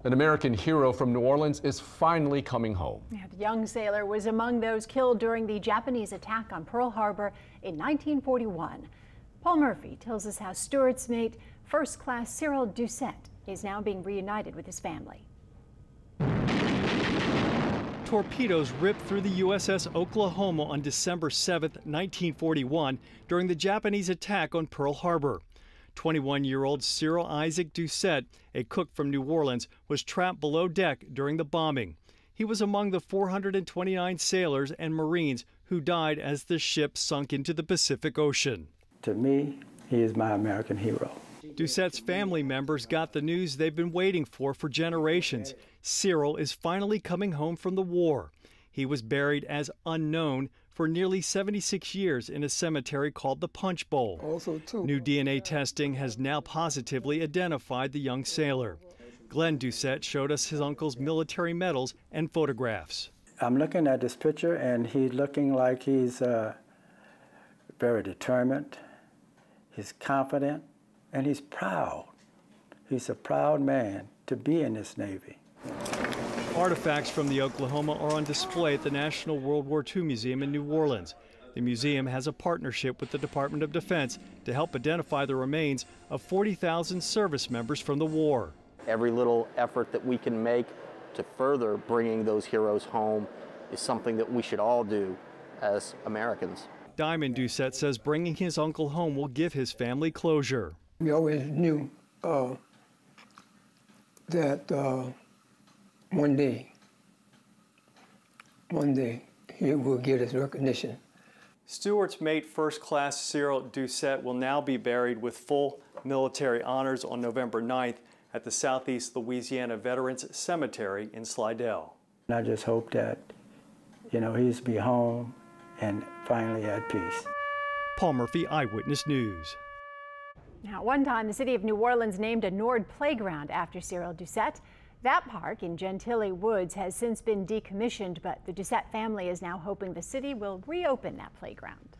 An American hero from New Orleans is finally coming home. Yeah, the young sailor was among those killed during the Japanese attack on Pearl Harbor in 1941. Paul Murphy tells us how Stewart's mate, First Class Cyril Doucette, is now being reunited with his family. Torpedoes ripped through the USS Oklahoma on December 7, 1941, during the Japanese attack on Pearl Harbor. 21-year-old Cyril Isaac Doucette, a cook from New Orleans, was trapped below deck during the bombing. He was among the 429 sailors and Marines who died as the ship sunk into the Pacific Ocean. To me, he is my American hero. Doucette's family members got the news they've been waiting for generations. Cyril is finally coming home from the war. He was buried as unknown for nearly 76 years in a cemetery called the Punch Bowl. New DNA testing has now positively identified the young sailor. Glenn Doucette showed us his uncle's military medals and photographs. I'm looking at this picture, and he's looking like he's very determined, he's confident, and he's proud. He's a proud man to be in this Navy. Artifacts from the Oklahoma are on display at the National World War II Museum in New Orleans. The museum has a partnership with the Department of Defense to help identify the remains of 40,000 service members from the war. Every little effort that we can make to further bringing those heroes home is something that we should all do as Americans. Diamond Doucette says bringing his uncle home will give his family closure. We always knew that one day he will get his recognition. Stewart's mate, First Class Cyril Doucette, will now be buried with full military honors on November 9th at the Southeast Louisiana Veterans Cemetery in Slidell. And I just hope that, he's be home and finally at peace. Paul Murphy, Eyewitness News. Now, one time, the city of New Orleans named a Nord playground after Cyril Doucette. That park in Gentilly Woods has since been decommissioned, but the Doucette family is now hoping the city will reopen that playground.